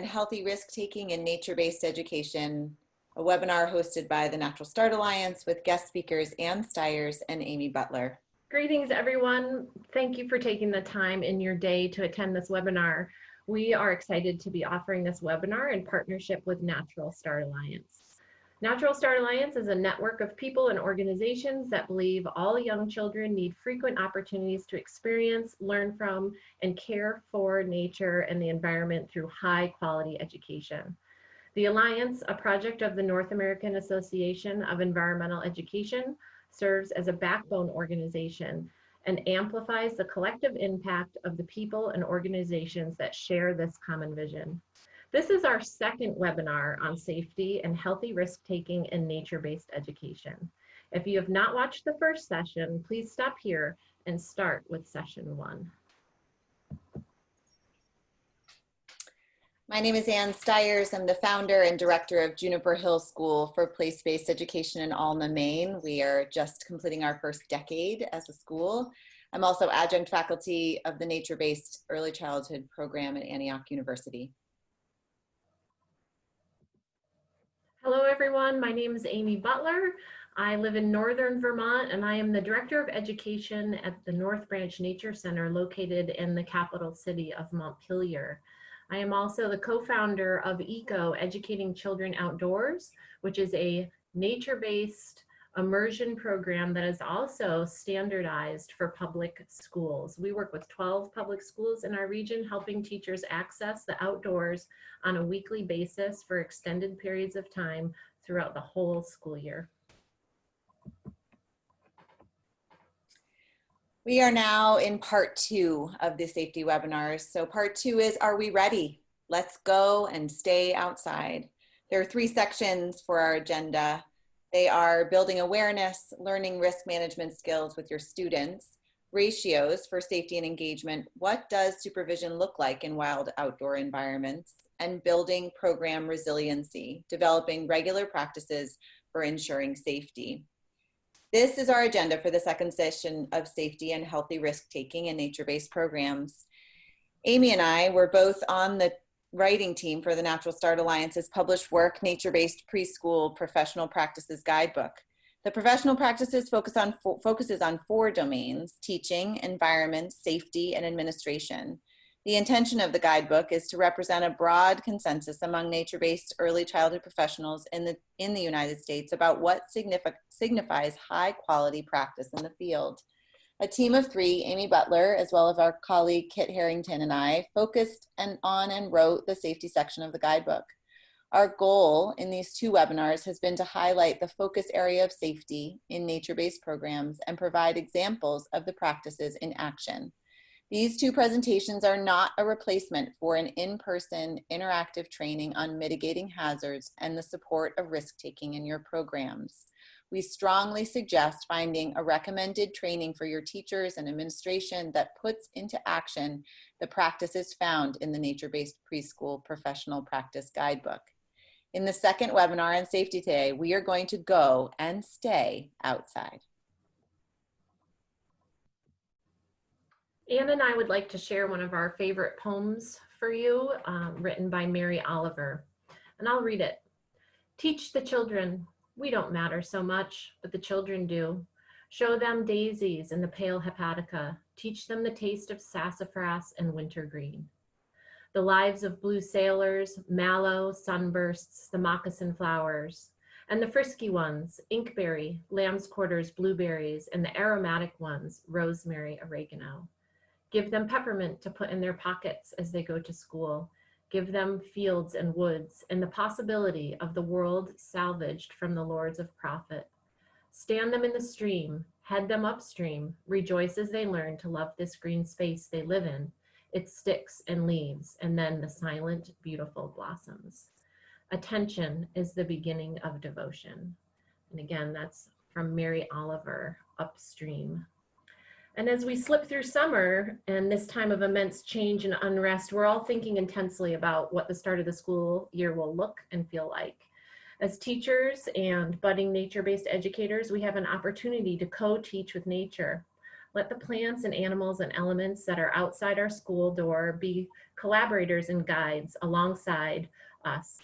and Healthy Risk-Taking in Nature-Based Education, a webinar hosted by the Natural Start Alliance with guest speakers Ann Stiers and Amy Butler. Greetings, everyone. Thank you for taking the time in your day to attend this webinar. We are excited to be offering this webinar in partnership with Natural Start Alliance. Natural Start Alliance is a network of people and organizations that believe all young children need frequent opportunities to experience, learn from, and care for nature and the environment through high-quality education. The Alliance, a project of the North American Association of Environmental Education, serves as a backbone organization and amplifies the collective impact of the people and organizations that share this common vision. This is our second webinar on safety and healthy risk-taking in nature-based education. If you have not watched the first session, please stop here and start with session 1. My name is Ann Stiers. I'm the founder and director of Juniper Hill School for Place-Based Education in Alma, Maine. We are just completing our first decade as a school. I'm also adjunct faculty of the Nature-Based Early Childhood Program at Antioch University. Hello, everyone. My name is Amy Butler. I live in northern Vermont, and I am the Director of Education at the North Branch Nature Center located in the capital city of Montpelier. I am also the co-founder of ECO, Educating Children Outdoors, which is a nature-based immersion program that is also standardized for public schools. We work with 12 public schools in our region, helping teachers access the outdoors on a weekly basis for extended periods of time throughout the whole school year. We are now in part 2 of the safety webinars. So part 2 is, are we ready? Let's go and stay outside. There are 3 sections for our agenda. They are building awareness, learning risk management skills with your students, ratios for safety and engagement, what does supervision look like in wild outdoor environments, and building program resiliency, developing regular practices for ensuring safety. This is our agenda for the second session of safety and healthy risk-taking in nature-based programs. Amy and I were both on the writing team for the Natural Start Alliance's published work, Nature-Based Preschool Professional Practices Guidebook. The professional practices focuses on 4 domains: teaching, environment, safety, and administration. The intention of the guidebook is to represent a broad consensus among nature-based early childhood professionals in the United States about what signifies high-quality practice in the field. A team of 3, Amy Butler, as well as our colleague Kit Harrington and I, focused on and wrote the safety section of the guidebook. Our goal in these 2 webinars has been to highlight the focus area of safety in nature-based programs and provide examples of the practices in action. These 2 presentations are not a replacement for an in-person interactive training on mitigating hazards and the support of risk-taking in your programs. We strongly suggest finding a recommended training for your teachers and administration that puts into action the practices found in the Nature-Based Preschool Professional Practice Guidebook. In the second webinar on safety today, we are going to go and stay outside. Ann and I would like to share one of our favorite poems for you, written by Mary Oliver, and I'll read it. Teach the children, we don't matter so much, but the children do. Show them daisies and the pale hepatica. Teach them the taste of sassafras and wintergreen. The lives of blue sailors, mallow, sunbursts, the moccasin flowers, and the frisky ones, inkberry, lamb's quarters, blueberries, and the aromatic ones, rosemary, oregano. Give them peppermint to put in their pockets as they go to school. Give them fields and woods and the possibility of the world salvaged from the lords of profit. Stand them in the stream, head them upstream, rejoice as they learn to love this green space they live in, its sticks and leaves, and then the silent, beautiful blossoms. Attention is the beginning of devotion. And again, that's from Mary Oliver, Upstream. And as we slip through summer and this time of immense change and unrest, we're all thinking intensely about what the start of the school year will look and feel like. As teachers and budding nature-based educators, we have an opportunity to co-teach with nature. Let the plants and animals and elements that are outside our school door be collaborators and guides alongside us,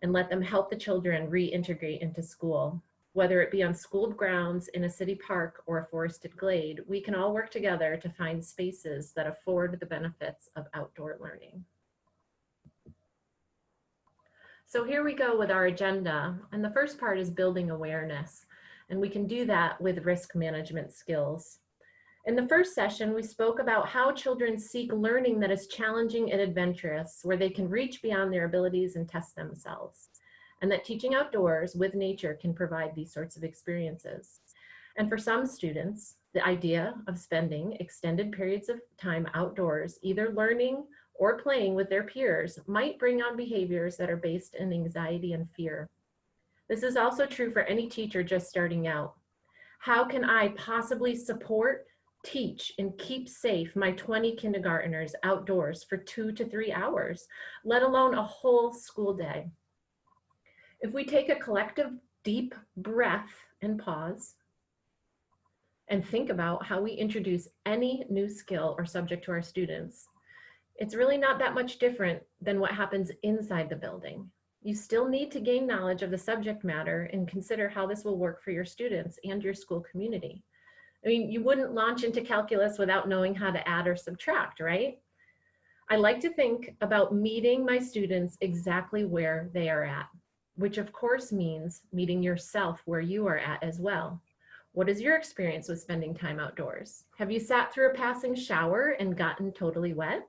and let them help the children reintegrate into school. Whether it be on school grounds, in a city park, or a forested glade, we can all work together to find spaces that afford the benefits of outdoor learning. So here we go with our agenda. And the first part is building awareness. And we can do that with risk management skills. In the first session, we spoke about how children seek learning that is challenging and adventurous, where they can reach beyond their abilities and test themselves, and that teaching outdoors with nature can provide these sorts of experiences. And for some students, the idea of spending extended periods of time outdoors, either learning or playing with their peers, might bring on behaviors that are based in anxiety and fear. This is also true for any teacher just starting out. How can I possibly support, teach, and keep safe my 20 kindergartners outdoors for 2 to 3 hours, let alone a whole school day? If we take a collective deep breath and pause and think about how we introduce any new skill or subject to our students, it's really not that much different than what happens inside the building. You still need to gain knowledge of the subject matter and consider how this will work for your students and your school community. I mean, you wouldn't launch into calculus without knowing how to add or subtract, right? I like to think about meeting my students exactly where they are at, which of course means meeting yourself where you are at as well. What is your experience with spending time outdoors? Have you sat through a passing shower and gotten totally wet?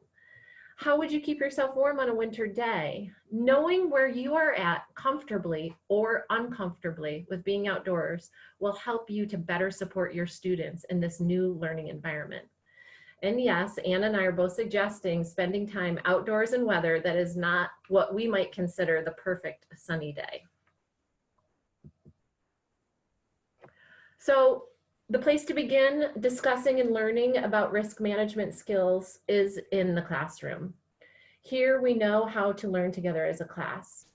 How would you keep yourself warm on a winter day? Knowing where you are at comfortably or uncomfortably with being outdoors will help you to better support your students in this new learning environment. And yes, Anna and I are both suggesting spending time outdoors in weather that is not what we might consider the perfect sunny day. So the place to begin discussing and learning about risk management skills is in the classroom. Here we know how to learn together as a class.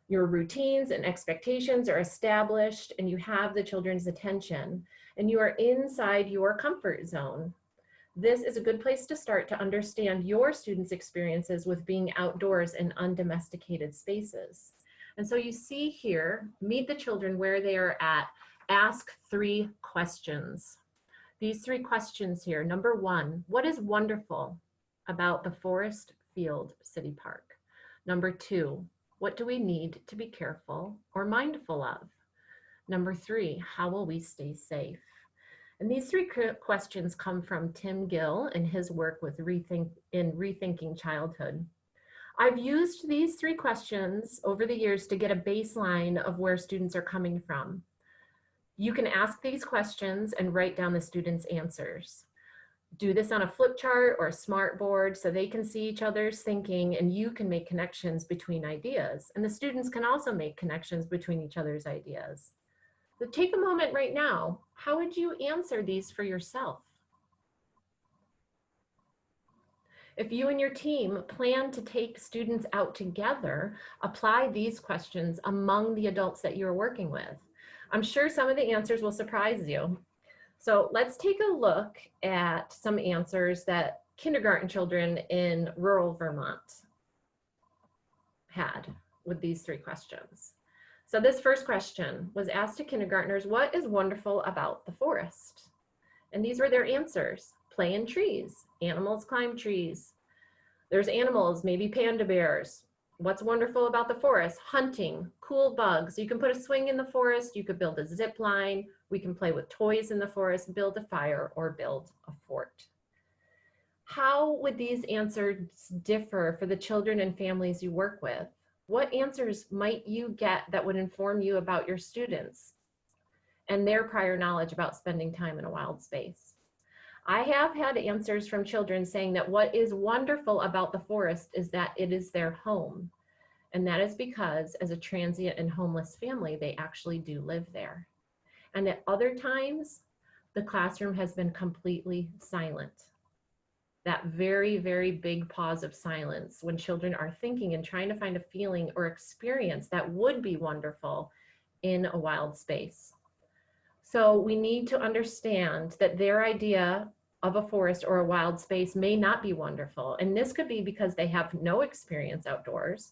Your routines and expectations are established and you have the children's attention and you are inside your comfort zone. This is a good place to start to understand your students' experiences with being outdoors in undomesticated spaces. And so you see here, meet the children where they are at. Ask 3 questions. These 3 questions here. Number 1, what is wonderful about the forest, field, city park? Number 2, what do we need to be careful or mindful of? Number 3, how will we stay safe? And these 3 questions come from Tim Gill and his work with Rethinking Childhood. I've used these 3 questions over the years to get a baseline of where students are coming from. You can ask these questions and write down the students' answers. Do this on a flip chart or a smart board so they can see each other's thinking and you can make connections between ideas. And the students can also make connections between each other's ideas. So take a moment right now. How would you answer these for yourself? If you and your team plan to take students out together, apply these questions among the adults that you're working with. I'm sure some of the answers will surprise you. So let's take a look at some answers that kindergarten children in rural Vermont had with these 3 questions. So this first question was asked to kindergartners, what is wonderful about the forest? And these were their answers. Play in trees, animals climb trees. There's animals, maybe panda bears. What's wonderful about the forest? Hunting, cool bugs. You can put a swing in the forest, you could build a zip line, we can play with toys in the forest, build a fire, or build a fort. How would these answers differ for the children and families you work with? What answers might you get that would inform you about your students and their prior knowledge about spending time in a wild space? I have had answers from children saying that what is wonderful about the forest is that it is their home. And that is because as a transient and homeless family, they actually do live there. And at other times, the classroom has been completely silent. That very, very big pause of silence when children are thinking and trying to find a feeling or experience that would be wonderful in a wild space. So we need to understand that their idea of a forest or a wild space may not be wonderful. And this could be because they have no experience outdoors,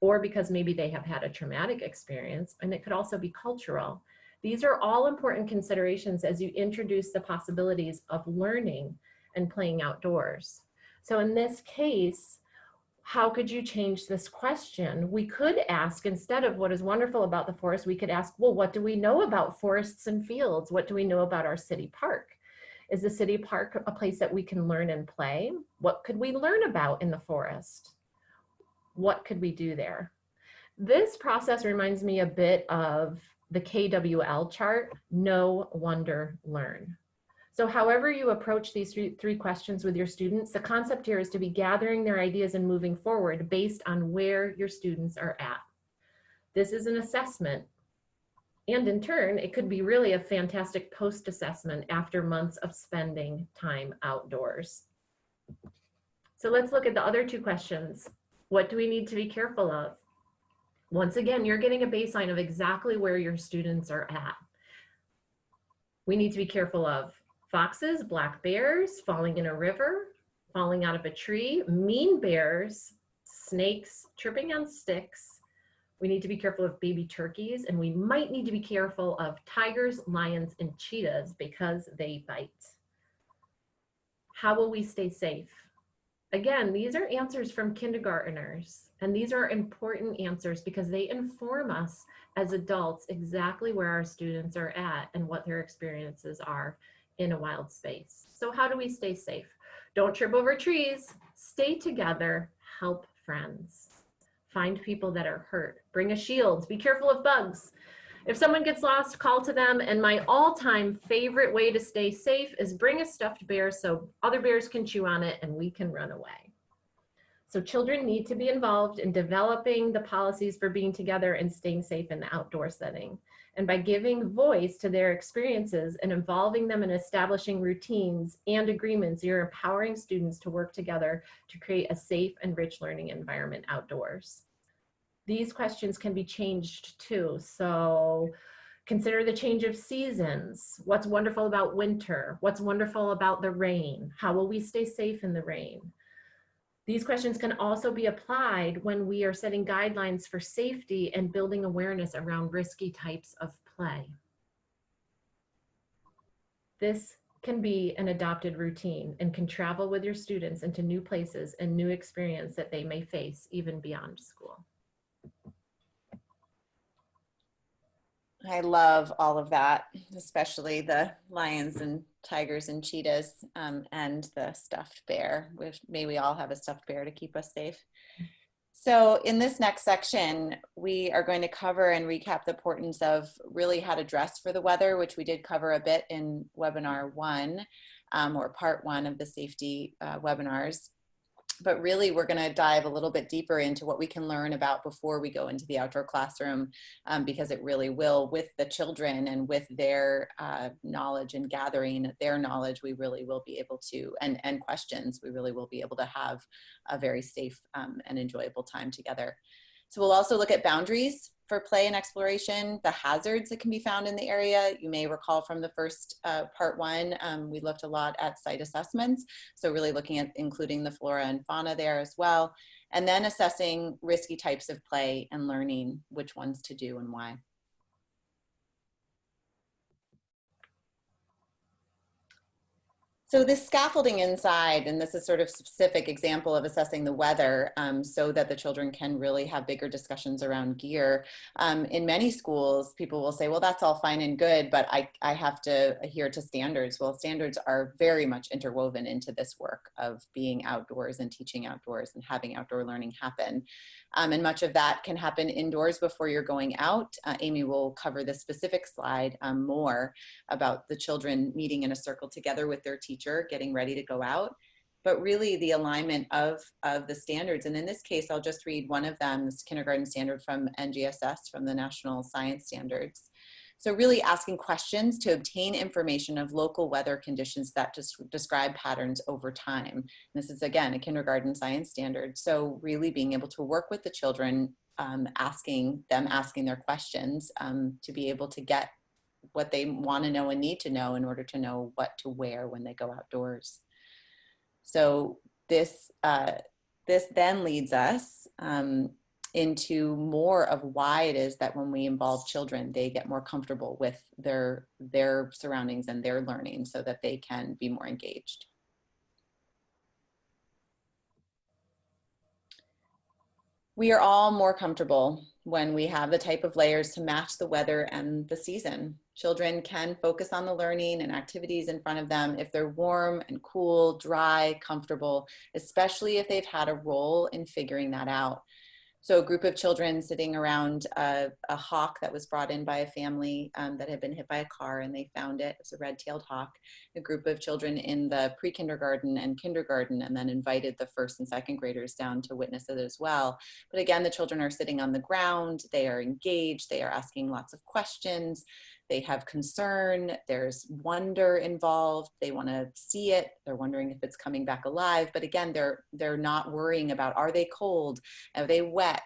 or because maybe they have had a traumatic experience, and it could also be cultural. These are all important considerations as you introduce the possibilities of learning and playing outdoors. So in this case, how could you change this question? We could ask, instead of what is wonderful about the forest, we could ask, well, what do we know about forests and fields? What do we know about our city park? Is the city park a place that we can learn and play? What could we learn about in the forest? What could we do there? This process reminds me a bit of the KWL chart, know, wonder, learn. So however you approach these three questions with your students, the concept here is to be gathering their ideas and moving forward based on where your students are at. This is an assessment. And in turn, it could be really a fantastic post-assessment after months of spending time outdoors. So let's look at the other two questions. What do we need to be careful of? Once again, you're getting a baseline of exactly where your students are at. We need to be careful of foxes, black bears, falling in a river, falling out of a tree, mean bears, snakes, tripping on sticks. We need to be careful of baby turkeys, and we might need to be careful of tigers, lions, and cheetahs because they bite. How will we stay safe? Again, these are answers from kindergarteners, and these are important answers because they inform us as adults exactly where our students are at and what their experiences are in a wild space. So how do we stay safe? Don't trip over trees, stay together, help friends, find people that are hurt, bring a shield, be careful of bugs. If someone gets lost, call to them. And my all-time favorite way to stay safe is bring a stuffed bear so other bears can chew on it and we can run away. So children need to be involved in developing the policies for being together and staying safe in the outdoor setting. And by giving voice to their experiences and involving them in establishing routines and agreements, you're empowering students to work together to create a safe and rich learning environment outdoors. These questions can be changed too. So consider the change of seasons. What's wonderful about winter? What's wonderful about the rain? How will we stay safe in the rain? These questions can also be applied when we are setting guidelines for safety and building awareness around risky types of play. This can be an adopted routine and can travel with your students into new places and new experience that they may face even beyond school. I love all of that, especially the lions and tigers and cheetahs, and the stuffed bear. May we all have a stuffed bear to keep us safe. So in this next section, we are going to cover and recap the importance of really how to dress for the weather, which we did cover a bit in webinar 1, or part 1 of the safety webinars. But really, we're going to dive a little bit deeper into what we can learn about before we go into the outdoor classroom, because it really will, with the children and with their knowledge and gathering their knowledge, we really will be able to, and questions, we really will be able to have a very safe and enjoyable time together. So we'll also look at boundaries for play and exploration, the hazards that can be found in the area. You may recall from the first part 1, we looked a lot at site assessments. So really looking at including the flora and fauna there as well. And then assessing risky types of play and learning which ones to do and why. So this scaffolding inside, and this is sort of specific example of assessing the weather, so that the children can really have bigger discussions around gear. In many schools, people will say, well, that's all fine and good, but I have to adhere to standards. Well, standards are very much interwoven into this work of being outdoors and teaching outdoors and having outdoor learning happen. And much of that can happen indoors before you're going out. Amy will cover the specific slide more about the children meeting in a circle together with their teacher, getting ready to go out. But really the alignment of the standards. And in this case, I'll just read one of them, this kindergarten standard from NGSS, from the National Science Standards. So really asking questions to obtain information of local weather conditions that just describe patterns over time. And this is, again, a kindergarten science standard. So really being able to work with the children, asking their questions, to be able to get what they want to know and need to know in order to know what to wear when they go outdoors. So this then leads us into more of why it is that when we involve children, they get more comfortable with their surroundings and their learning so that they can be more engaged. We are all more comfortable when we have the type of layers to match the weather and the season. Children can focus on the learning and activities in front of them if they're warm and cool, dry, comfortable, especially if they've had a role in figuring that out. So a group of children sitting around a hawk that was brought in by a family that had been hit by a car, and they found it. It's a red-tailed hawk. A group of children in the pre-kindergarten and kindergarten, and then invited the first and second graders down to witness it as well. But again, the children are sitting on the ground. They are engaged. They are asking lots of questions. They have concern, there's wonder involved, they want to see it, they're wondering if it's coming back alive, but again, they're not worrying about, are they cold, are they wet,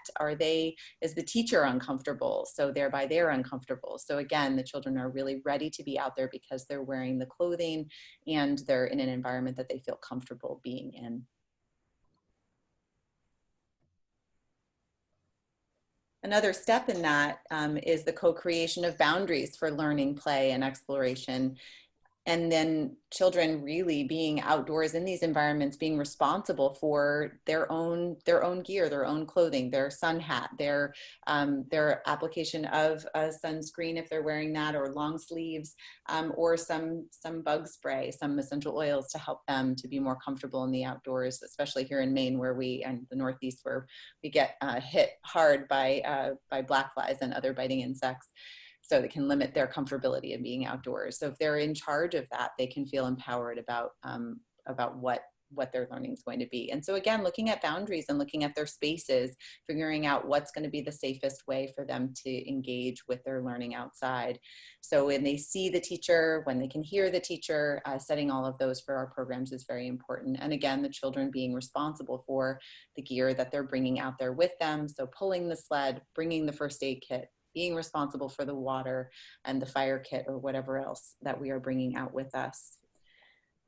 is the teacher uncomfortable, so thereby they're uncomfortable. So again, the children are really ready to be out there because they're wearing the clothing and they're in an environment that they feel comfortable being in. Another step in that is the co-creation of boundaries for learning, play, and exploration. And then children really being outdoors in these environments, being responsible for their own gear, their own clothing, their sun hat, their application of a sunscreen if they're wearing that, or long sleeves, or some bug spray, some essential oils to help them to be more comfortable in the outdoors, especially here in Maine, where and the Northeast, where we get hit hard by black flies and other biting insects. So they can limit their comfortability in being outdoors. So if they're in charge of that, they can feel empowered about what their learning is going to be. And so again, looking at boundaries and looking at their spaces, figuring out what's going to be the safest way for them to engage with their learning outside. So when they see the teacher, when they can hear the teacher, setting all of those for our programs is very important. And again, the children being responsible for the gear that they're bringing out there with them. So pulling the sled, bringing the first aid kit, being responsible for the water and the fire kit or whatever else that we are bringing out with us.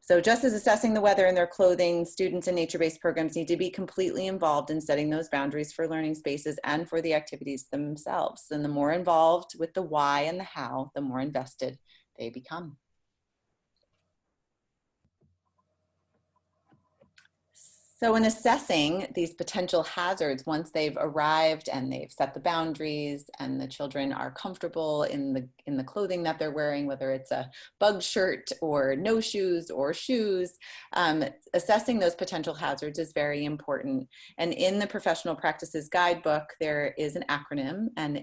So just as assessing the weather and their clothing, students in nature-based programs need to be completely involved in setting those boundaries for learning spaces and for the activities themselves. And the more involved with the why and the how, the more invested they become. So in assessing these potential hazards, once they've arrived and they've set the boundaries and the children are comfortable in the clothing that they're wearing, whether it's a bug shirt or no shoes or shoes, assessing those potential hazards is very important. And in the Professional Practices Guidebook, there is an acronym, and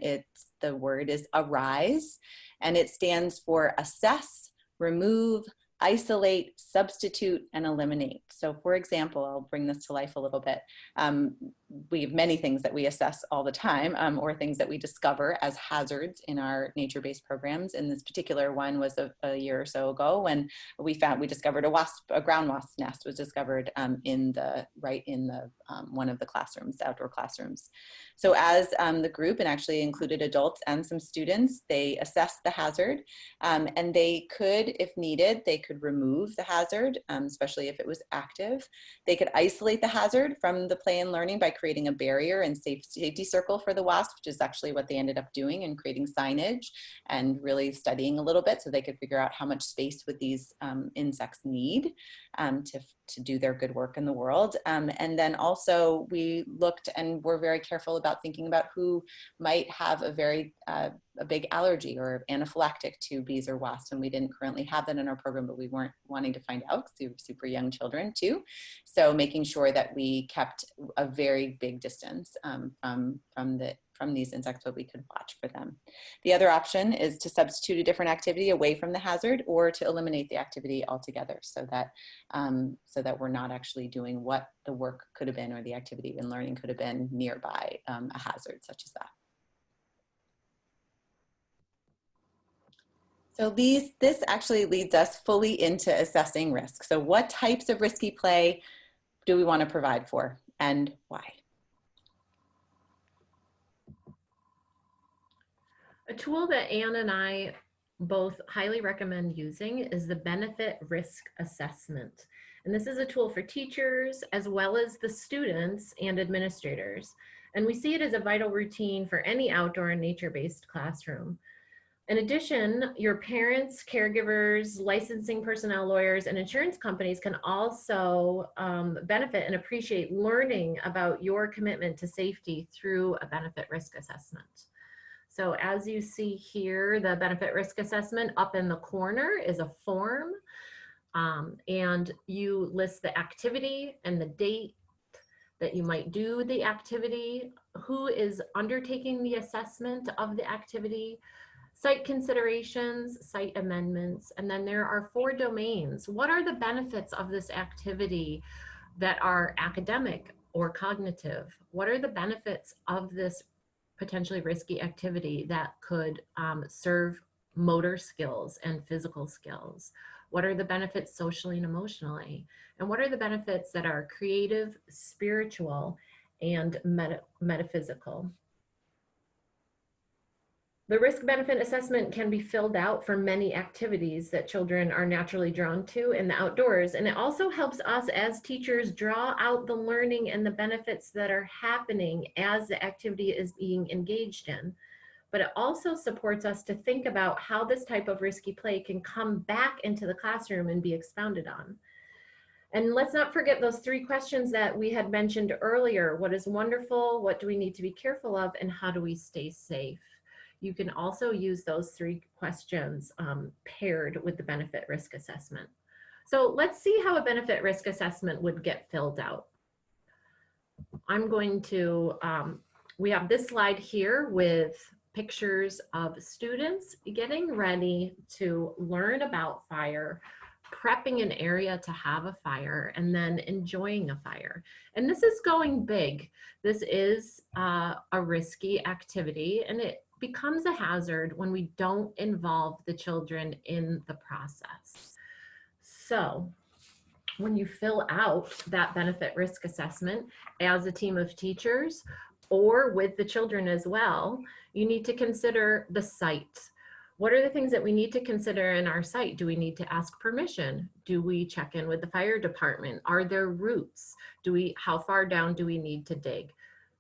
the word is ARISE, and it stands for assess, remove, isolate, substitute, and eliminate. So for example, I'll bring this to life a little bit. We have many things that we assess all the time, or things that we discover as hazards in our nature-based programs. And this particular one was a year or so ago when we discovered a ground wasp nest was discovered in one of the classrooms, outdoor classrooms. So as the group, and actually included adults and some students, they assessed the hazard, and they could, if needed, they could remove the hazard, especially if it was active. They could isolate the hazard from the play and learning by creating a barrier and safety circle for the wasp, which is actually what they ended up doing, and creating signage and really studying a little bit so they could figure out how much space would these insects need to do their good work in the world. And then also we looked and were very careful about thinking about who might have a big allergy or anaphylactic to bees or wasps. And we didn't currently have that in our program, but we weren't wanting to find out because they were super young children too. So making sure that we kept a very big distance from these insects, but we could watch for them. The other option is to substitute a different activity away from the hazard, or to eliminate the activity altogether, so that we're not actually doing what the work could have been or the activity and learning could have been nearby a hazard such as that. So this actually leads us fully into assessing risk. So what types of risky play do we want to provide for, and why? A tool that Anne and I both highly recommend using is the benefit risk assessment. And this is a tool for teachers as well as the students and administrators. And we see it as a vital routine for any outdoor and nature-based classroom. In addition, your parents, caregivers, licensing personnel, lawyers, and insurance companies can also benefit and appreciate learning about your commitment to safety through a benefit risk assessment. So as you see here, the benefit risk assessment up in the corner is a form, and you list the activity and the date that you might do the activity, who is undertaking the assessment of the activity, site considerations, site amendments, and then there are 4 domains. What are the benefits of this activity that are academic or cognitive? What are the benefits of this potentially risky activity that could serve motor skills and physical skills? What are the benefits socially and emotionally? And what are the benefits that are creative, spiritual, and metaphysical? The risk benefit assessment can be filled out for many activities that children are naturally drawn to in the outdoors. And it also helps us as teachers draw out the learning and the benefits that are happening as the activity is being engaged in. But it also supports us to think about how this type of risky play can come back into the classroom and be expounded on. And let's not forget those 3 questions that we had mentioned earlier. What is wonderful? What do we need to be careful of? And how do we stay safe? You can also use those 3 questions paired with the benefit risk assessment. So let's see how a benefit risk assessment would get filled out. I'm going to, we have this slide here with pictures of students getting ready to learn about fire, prepping an area to have a fire, and then enjoying a fire. And this is going big. This is a risky activity, and it becomes a hazard when we don't involve the children in the process. So when you fill out that benefit risk assessment as a team of teachers or with the children as well, you need to consider the site. What are the things that we need to consider in our site? Do we need to ask permission? Do we check in with the fire department? Are there roots? How far down do we need to dig?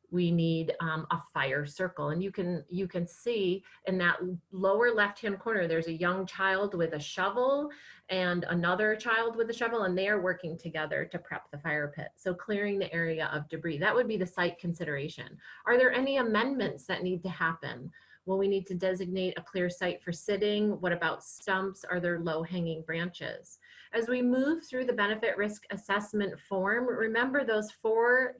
We need a fire circle. And you can see in that lower left-hand corner, there's a young child with a shovel and another child with a shovel, and they are working together to prep the fire pit. So clearing the area of debris, that would be the site consideration. Are there any amendments that need to happen? Will we need to designate a clear site for sitting? What about stumps? Are there low-hanging branches? As we move through the benefit risk assessment form, remember those four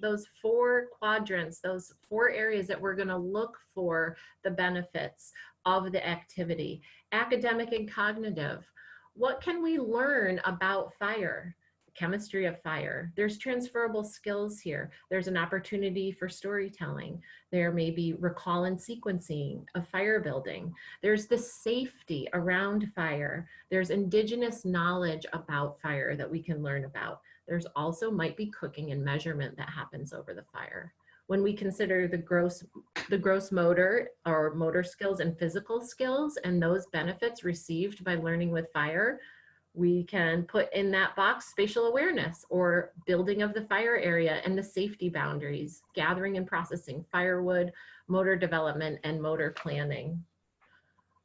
quadrants, those 4 areas that we're going to look for the benefits of the activity. Academic and cognitive. What can we learn about fire? Chemistry of fire. There's transferable skills here. There's an opportunity for storytelling. There may be recall and sequencing of fire building. There's the safety around fire. There's indigenous knowledge about fire that we can learn about. There's also might be cooking and measurement that happens over the fire. When we consider the gross motor or motor skills and physical skills and those benefits received by learning with fire, we can put in that box spatial awareness or building of the fire area and the safety boundaries, gathering and processing firewood, motor development, and motor planning.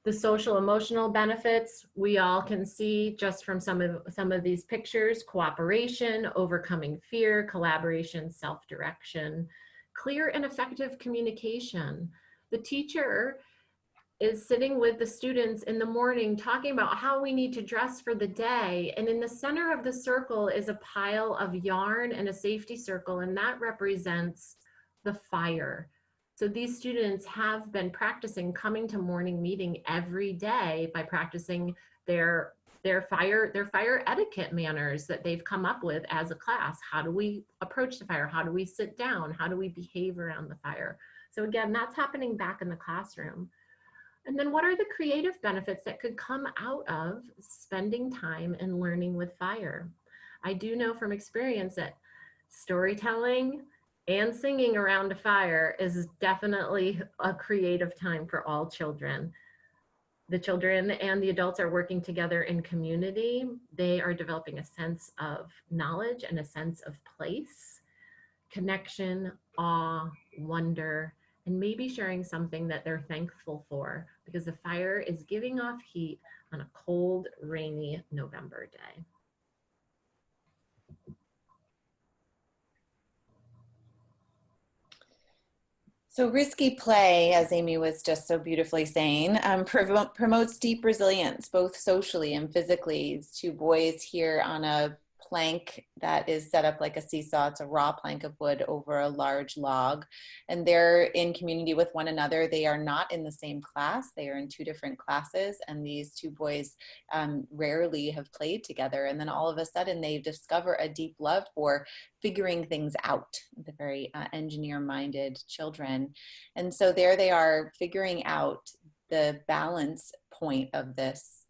The social emotional benefits, we all can see just from some of these pictures: cooperation, overcoming fear, collaboration, self-direction, clear and effective communication. The teacher is sitting with the students in the morning talking about how we need to dress for the day. And in the center of the circle is a pile of yarn and a safety circle, and that represents the fire. So these students have been practicing coming to morning meeting every day by practicing their fire etiquette manners that they've come up with as a class. How do we approach the fire? How do we sit down? How do we behave around the fire? So again, that's happening back in the classroom. And then what are the creative benefits that could come out of spending time and learning with fire? I do know from experience that storytelling and singing around a fire is definitely a creative time for all children. the children and the adults are working together in community, they are developing a sense of knowledge and a sense of place, connection, awe, wonder, and maybe sharing something that they're thankful for because the fire is giving off heat on a cold, rainy November day. So risky play, as Amy was just so beautifully saying, promotes deep resilience, both socially and physically. These two boys here on a plank that is set up like a seesaw. It's a raw plank of wood over a large log, and they're in community with one another. They are not in the same class. They are in two different classes, and these two boys rarely have played together. And then all of a sudden they discover a deep love for figuring things out. The very engineer-minded children. And so there they are figuring out the balance point of this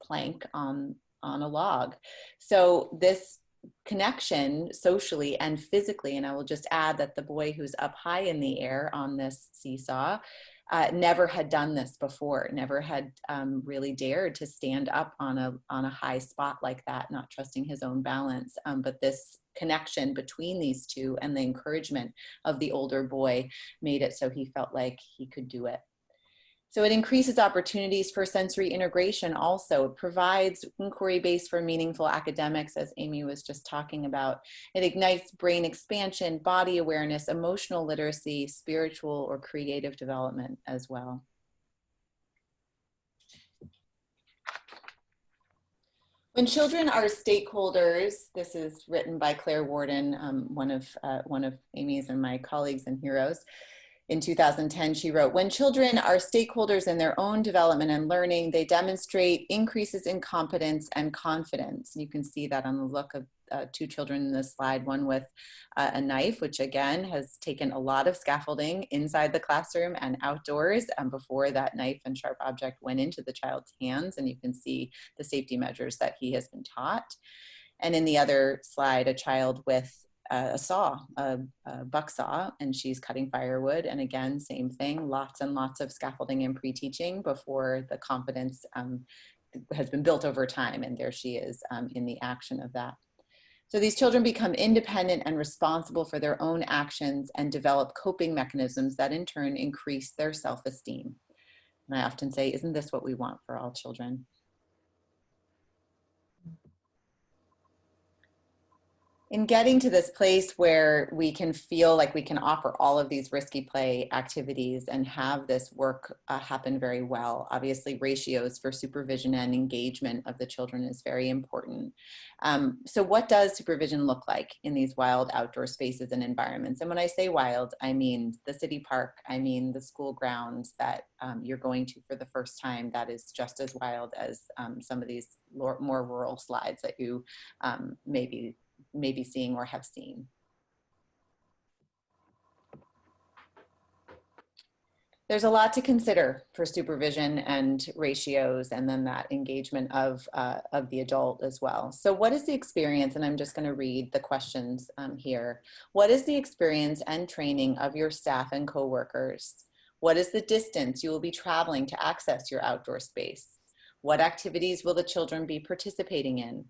plank on a log. So this connection socially and physically, and I will just add that the boy who's up high in the air on this seesaw never had done this before, never had really dared to stand up on a high spot like that, not trusting his own balance. But this connection between these two and the encouragement of the older boy made it so he felt like he could do it. So it increases opportunities for sensory integration also. It provides inquiry base for meaningful academics, as Amy was just talking about. It ignites brain expansion, body awareness, emotional literacy, spiritual or creative development as well. When children are stakeholders, this is written by Claire Warden, one of Amy's and my colleagues and heroes. In 2010, she wrote, when children are stakeholders in their own development and learning, they demonstrate increases in competence and confidence. You can see that on the look of two children in this slide, one with a knife, which again has taken a lot of scaffolding inside the classroom and outdoors before that knife and sharp object went into the child's hands. And you can see the safety measures that he has been taught. And in the other slide, a child with a saw, a buck saw, and she's cutting firewood. And again, same thing, lots and lots of scaffolding and pre-teaching before the competence has been built over time. And there she is in the action of that. So these children become independent and responsible for their own actions and develop coping mechanisms that in turn increase their self-esteem. And I often say, isn't this what we want for all children? In getting to this place where we can feel like we can offer all of these risky play activities and have this work happen very well, obviously ratios for supervision and engagement of the children is very important. So what does supervision look like in these wild outdoor spaces and environments? And when I say wild, I mean the city park, I mean the school grounds that you're going to for the first time. That is just as wild as some of these more rural slides that you maybe seeing or have seen. There's a lot to consider for supervision and ratios, and then that engagement of the adult as well. So what is the experience, and I'm just going to read the questions here. What is the experience and training of your staff and coworkers? What is the distance you will be traveling to access your outdoor space? What activities will the children be participating in?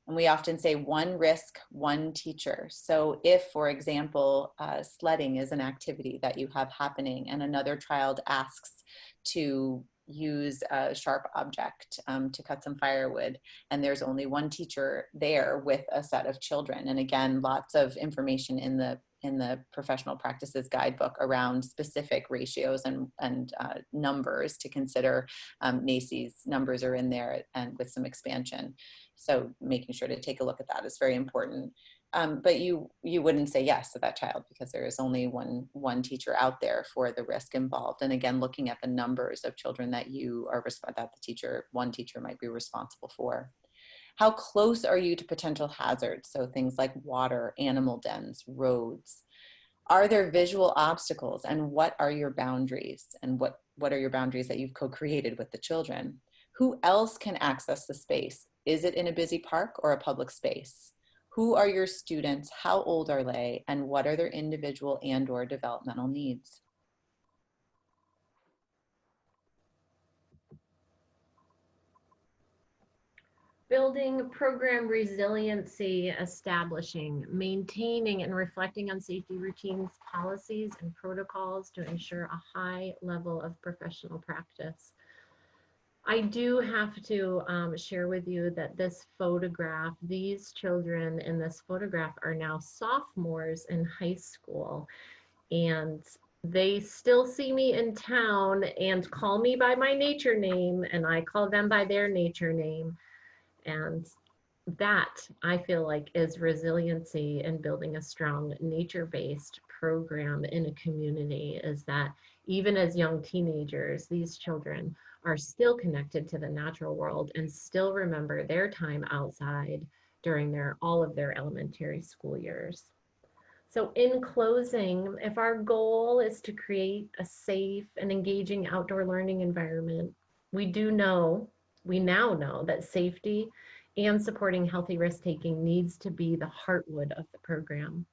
And we often say one risk, one teacher. So if, for example, sledding is an activity that you have happening and another child asks to use a sharp object to cut some firewood, and there's only one teacher there with a set of children. And again, lots of information in the professional practices guidebook around specific ratios and numbers to consider. NACE's numbers are in there and with some expansion. So making sure to take a look at that is very important. But you wouldn't say yes to that child because there is only one teacher out there for the risk involved. And again, looking at the numbers of children that one teacher might be responsible for. How close are you to potential hazards? So things like water, animal dens, roads. Are there visual obstacles, and what are your boundaries? And what are your boundaries that you've co-created with the children? Who else can access the space? Is it in a busy park or a public space? Who are your students? How old are they? And what are their individual and/or developmental needs? Building program resiliency, establishing, maintaining, and reflecting on safety routines, policies, and protocols to ensure a high level of professional practice. I do have to share with you that this photograph, these children in this photograph are now sophomores in high school, and they still see me in town and call me by my nature name, and I call them by their nature name. And that I feel like is resiliency and building a strong nature-based program in a community, is that even as young teenagers, these children are still connected to the natural world and still remember their time outside during all of their elementary school years. So in closing, if our goal is to create a safe and engaging outdoor learning environment, we now know that safety and supporting healthy risk-taking needs to be the heartwood of the program.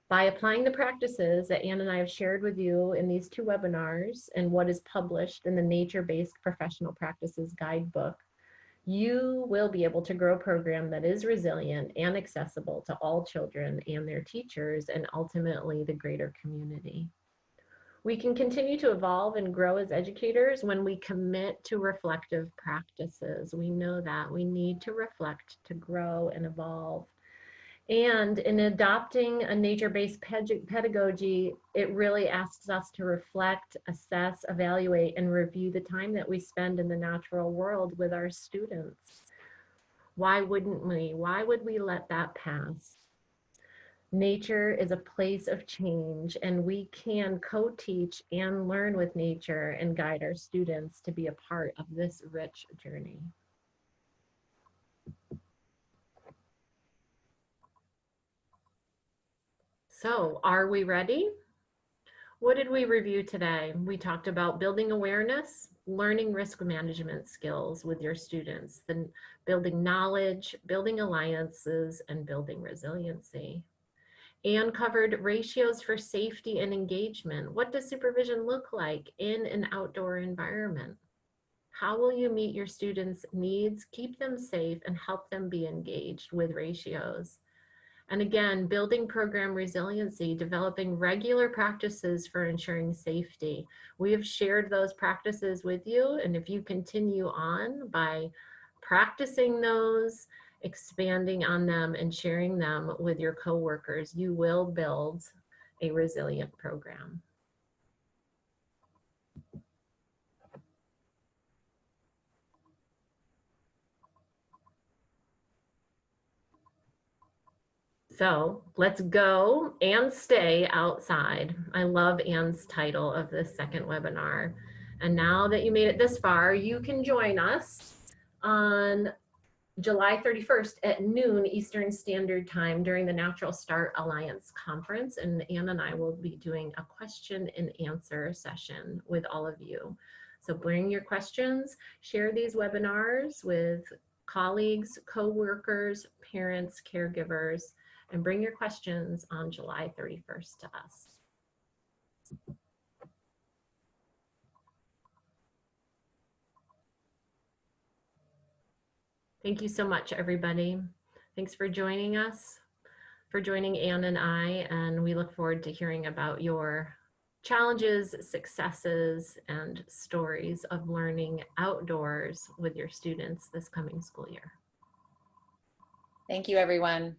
By applying the practices that Ann and I have shared with you in these 2 webinars and what is published in the Nature-Based Professional Practices Guidebook, you will be able to grow a program that is resilient and accessible to all children and their teachers, and ultimately the greater community. We can continue to evolve and grow as educators when we commit to reflective practices. We know that we need to reflect to grow and evolve. And in adopting a nature-based pedagogy, it really asks us to reflect, assess, evaluate, and review the time that we spend in the natural world with our students. Why wouldn't we? Why would we let that pass? Nature is a place of change, and we can co-teach and learn with nature and guide our students to be a part of this rich journey. So, are we ready? What did we review today? We talked about building awareness, learning risk management skills with your students, then building knowledge, building alliances, and building resiliency. Anne covered ratios for safety and engagement. What does supervision look like in an outdoor environment? How will you meet your students' needs, keep them safe, and help them be engaged with ratios? And again, building program resiliency, developing regular practices for ensuring safety. We have shared those practices with you, and if you continue on by practicing those, expanding on them, and sharing them with your coworkers, you will build a resilient program. So let's go and stay outside. I love Anne's title of this second webinar. And now that you made it this far, you can join us on July 31st at noon Eastern Standard Time during the Natural Start Alliance Conference. And Anne and I will be doing a question and answer session with all of you. So bring your questions, share these webinars with colleagues, co-workers, parents, caregivers, and bring your questions on July 31st to us. Thank you so much, everybody. Thanks for joining us, for joining Anne and I, and we look forward to hearing about your challenges, successes, and stories of learning outdoors with your students this coming school year. Thank you, everyone.